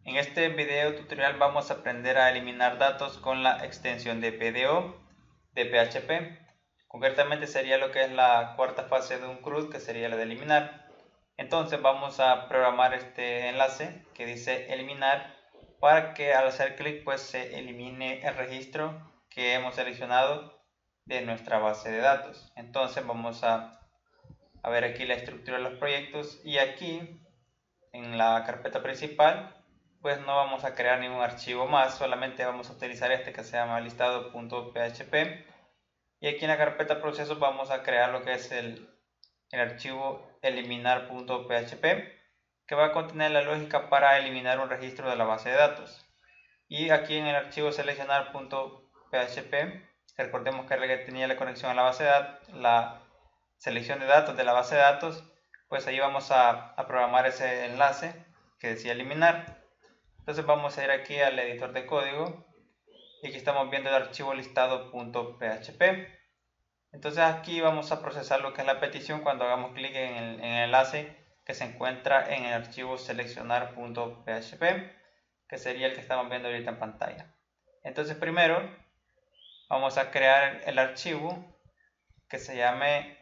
En este video tutorial vamos a aprender a eliminar datos con la extensión de PDO de PHP. Concretamente sería lo que es la cuarta fase de un CRUD, que sería la de eliminar. Entonces vamos a programar este enlace que dice eliminar para que al hacer clic pues se elimine el registro que hemos seleccionado de nuestra base de datos. Entonces vamos a ver aquí la estructura de los proyectos y aquí en la carpeta principal pues no vamos a crear ningún archivo más, solamente vamos a utilizar este que se llama listado.php, y aquí en la carpeta procesos vamos a crear lo que es el archivo eliminar.php, que va a contener la lógica para eliminar un registro de la base de datos. Y aquí en el archivo seleccionar.php, recordemos que tenía la conexión a la base de datos, la selección de datos de la base de datos, pues ahí vamos a programar ese enlace que decía eliminar. Entonces vamos a ir aquí al editor de código y aquí estamos viendo el archivo listado.php. Entonces aquí vamos a procesar lo que es la petición cuando hagamos clic en el enlace que se encuentra en el archivo seleccionar.php, que sería el que estamos viendo ahorita en pantalla. Entonces primero vamos a crear el archivo que se llame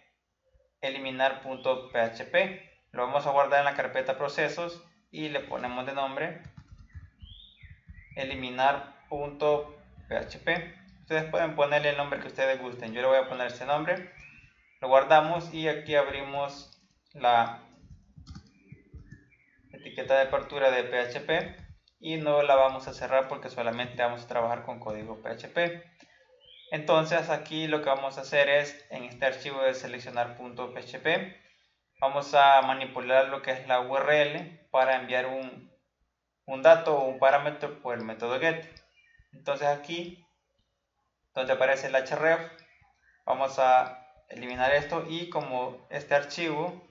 eliminar.php. Lo vamos a guardar en la carpeta procesos y le ponemos de nombre eliminar.php. Ustedes pueden ponerle el nombre que ustedes gusten. Yo le voy a poner ese nombre. Lo guardamos y aquí abrimos la etiqueta de apertura de PHP y no la vamos a cerrar porque solamente vamos a trabajar con código PHP. Entonces aquí lo que vamos a hacer es, en este archivo de seleccionar.php, vamos a manipular lo que es la URL para enviar un dato o un parámetro por el método get. Entonces aquí donde aparece el href vamos a eliminar esto, y como este archivo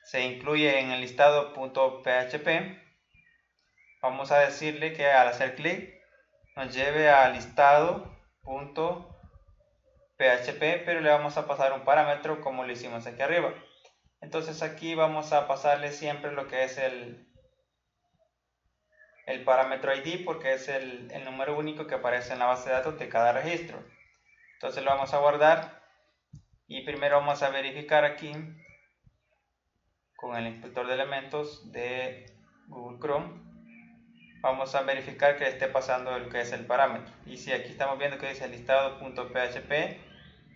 se incluye en el listado.php, vamos a decirle que al hacer clic nos lleve al listado.php, pero le vamos a pasar un parámetro como lo hicimos aquí arriba. Entonces aquí vamos a pasarle siempre lo que es el parámetro ID, porque es el número único que aparece en la base de datos de cada registro. Entonces lo vamos a guardar y primero vamos a verificar aquí con el inspector de elementos de Google Chrome. Vamos a verificar que esté pasando lo que es el parámetro, y si aquí estamos viendo que dice listado.php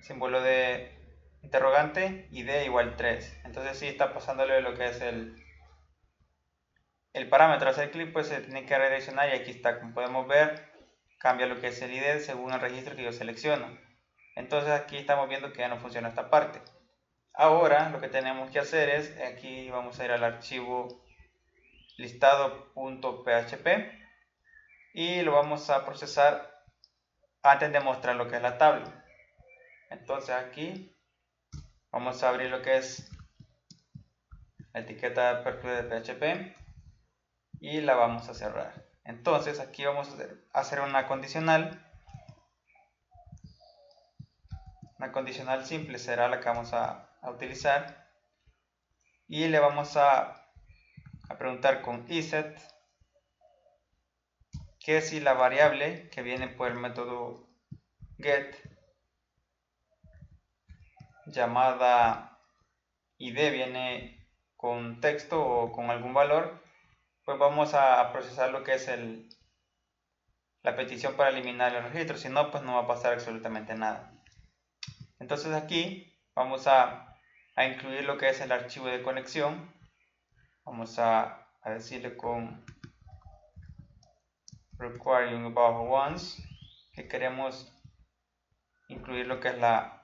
símbolo de interrogante ID igual 3, entonces sí está pasándole lo que es el parámetro. Al hacer clic pues se tiene que redireccionar, y aquí está, como podemos ver, cambia lo que es el ID según el registro que yo selecciono. Entonces aquí estamos viendo que ya no funciona esta parte. Ahora lo que tenemos que hacer es, aquí vamos a ir al archivo listado.php y lo vamos a procesar antes de mostrar lo que es la tabla. Entonces aquí vamos a abrir lo que es la etiqueta de apertura de PHP y la vamos a cerrar. Entonces aquí vamos a hacer una condicional. Una condicional simple será la que vamos a utilizar, y le vamos a preguntar con iset que si la variable que viene por el método get llamada id viene con texto o con algún valor, pues vamos a procesar lo que es la petición para eliminar el registro. Si no, pues no va a pasar absolutamente nada. Entonces aquí vamos a incluir lo que es el archivo de conexión. Vamos a decirle con requiring above once que queremos incluir lo que es la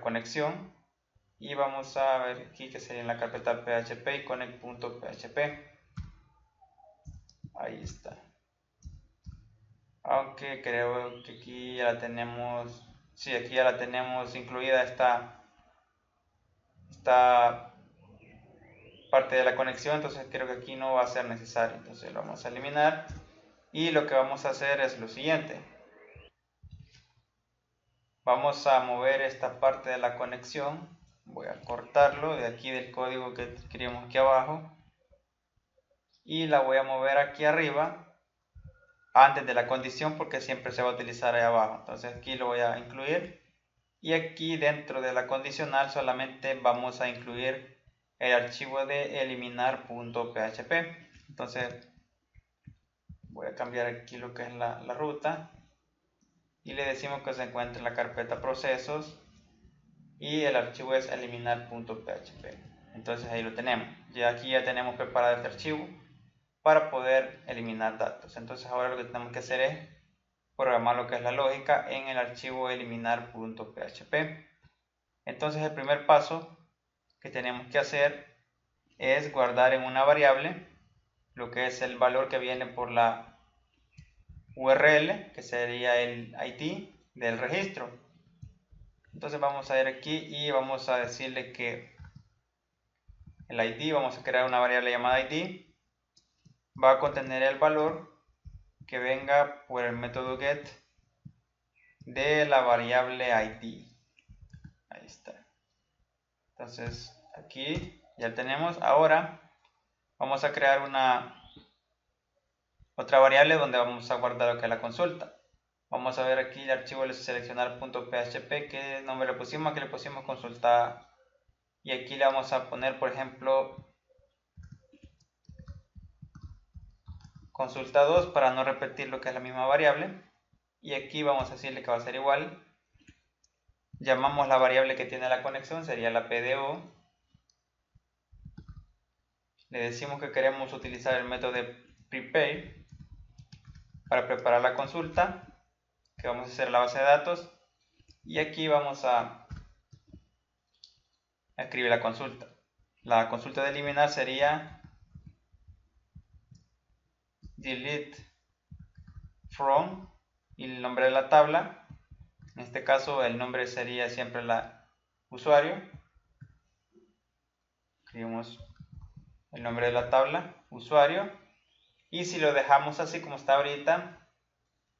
conexión, y vamos a ver aquí que sería en la carpeta php y connect.php. ahí está, aunque creo que aquí ya la tenemos. Sí, aquí ya la tenemos incluida esta parte de la conexión, entonces creo que aquí no va a ser necesario. Entonces lo vamos a eliminar, y lo que vamos a hacer es lo siguiente: vamos a mover esta parte de la conexión. Voy a cortarlo de aquí del código que escribimos aquí abajo, y la voy a mover aquí arriba antes de la condición porque siempre se va a utilizar ahí abajo. Entonces aquí lo voy a incluir y aquí dentro de la condicional solamente vamos a incluir el archivo de eliminar.php. Entonces voy a cambiar aquí lo que es la ruta y le decimos que se encuentra en la carpeta procesos y el archivo es eliminar.php. Entonces ahí lo tenemos. Ya aquí ya tenemos preparado este archivo para poder eliminar datos. Entonces ahora lo que tenemos que hacer es programar lo que es la lógica en el archivo eliminar.php. Entonces el primer paso que tenemos que hacer es guardar en una variable lo que es el valor que viene por la URL, que sería el ID del registro. Entonces vamos a ir aquí y vamos a decirle que el ID, vamos a crear una variable llamada ID, va a contener el valor que venga por el método get de la variable ID. Ahí está. Entonces aquí ya tenemos. Ahora vamos a crear otra variable donde vamos a guardar lo que es la consulta. Vamos a ver aquí el archivo de seleccionar.php, qué nombre le pusimos. Aquí le pusimos consulta y aquí le vamos a poner, por ejemplo, consulta 2 para no repetir lo que es la misma variable. Y aquí vamos a decirle que va a ser igual. Llamamos la variable que tiene la conexión, sería la PDO. Le decimos que queremos utilizar el método de prepare para preparar la consulta, que vamos a hacer la base de datos. Y aquí vamos a escribir la consulta. La consulta de eliminar sería delete from y el nombre de la tabla. En este caso el nombre sería siempre la usuario. Escribimos el nombre de la tabla, usuario. Y si lo dejamos así como está ahorita,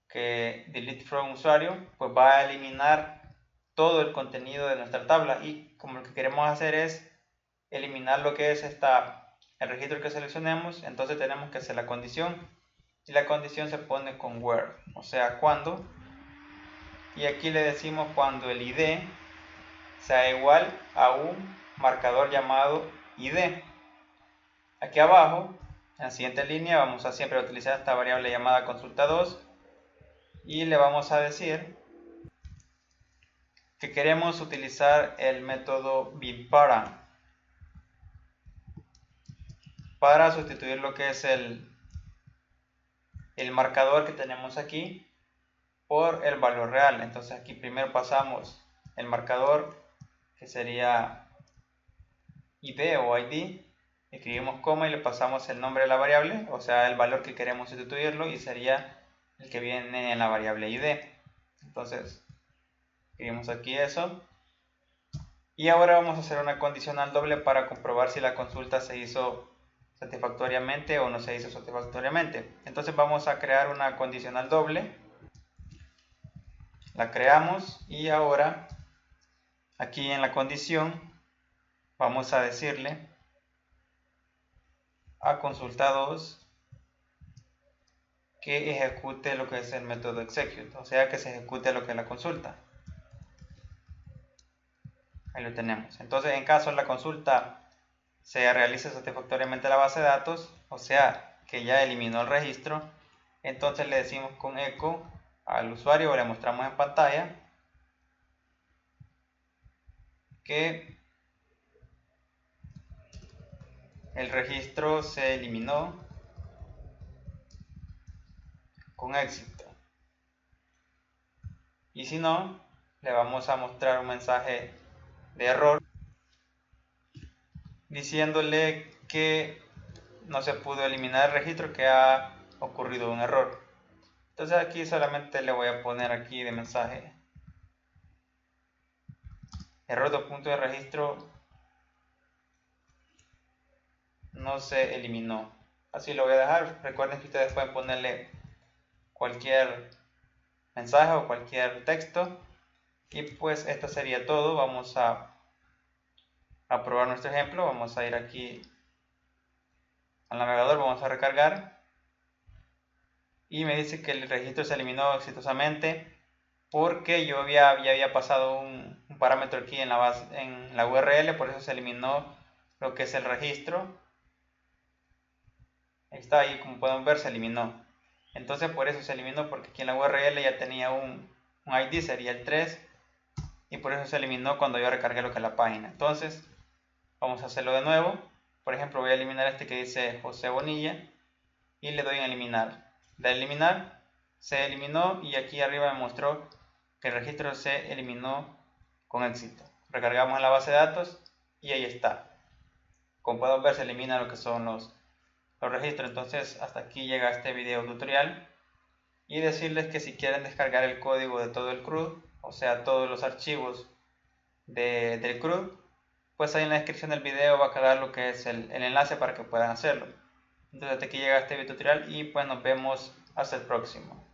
que delete from usuario, pues va a eliminar todo el contenido de nuestra tabla. Y como lo que queremos hacer es eliminar lo que es el registro que seleccionemos, entonces tenemos que hacer la condición. Y la condición se pone con where, o sea, cuando. Y aquí le decimos cuando el ID sea igual a un marcador llamado ID. Aquí abajo, en la siguiente línea, vamos a siempre utilizar esta variable llamada consulta 2 y le vamos a decir que queremos utilizar el método bipara para sustituir lo que es el marcador que tenemos aquí por el valor real. Entonces aquí primero pasamos el marcador que sería ID o ID, escribimos coma y le pasamos el nombre de la variable, o sea el valor que queremos sustituirlo, y sería el que viene en la variable ID. Entonces escribimos aquí eso y ahora vamos a hacer una condicional doble para comprobar si la consulta se hizo satisfactoriamente o no se hizo satisfactoriamente. Entonces vamos a crear una condicional doble, la creamos y ahora aquí en la condición vamos a decirle a consulta 2 que ejecute lo que es el método execute, o sea que se ejecute lo que es la consulta. Ahí lo tenemos. Entonces en caso la consulta se realice satisfactoriamente la base de datos, o sea que ya eliminó el registro, entonces le decimos con eco al usuario, o le mostramos en pantalla que el registro se eliminó con éxito. Y si no, le vamos a mostrar un mensaje de error diciéndole que no se pudo eliminar el registro, que ha ocurrido un error. Entonces aquí solamente le voy a poner aquí de mensaje error de punto de registro no se eliminó. Así lo voy a dejar. Recuerden que ustedes pueden ponerle cualquier mensaje o cualquier texto. Y pues esto sería todo. Vamos a probar nuestro ejemplo. Vamos a ir aquí al navegador, vamos a recargar y me dice que el registro se eliminó exitosamente porque yo ya había pasado un parámetro aquí en la URL, por eso se eliminó lo que es el registro. Está ahí, como pueden ver, se eliminó. Entonces por eso se eliminó, porque aquí en la URL ya tenía un ID, sería el 3, y por eso se eliminó cuando yo recargué lo que es la página. Entonces vamos a hacerlo de nuevo. Por ejemplo, voy a eliminar este que dice José Bonilla y le doy en eliminar. De eliminar, se eliminó y aquí arriba me mostró que el registro se eliminó con éxito. Recargamos en la base de datos y ahí está. Como pueden ver, se elimina lo que son los registros. Entonces hasta aquí llega este video tutorial, y decirles que si quieren descargar el código de todo el CRUD, o sea todos los archivos del CRUD, pues ahí en la descripción del video va a quedar lo que es el enlace para que puedan hacerlo. Entonces hasta aquí llega este video tutorial y pues nos vemos hasta el próximo.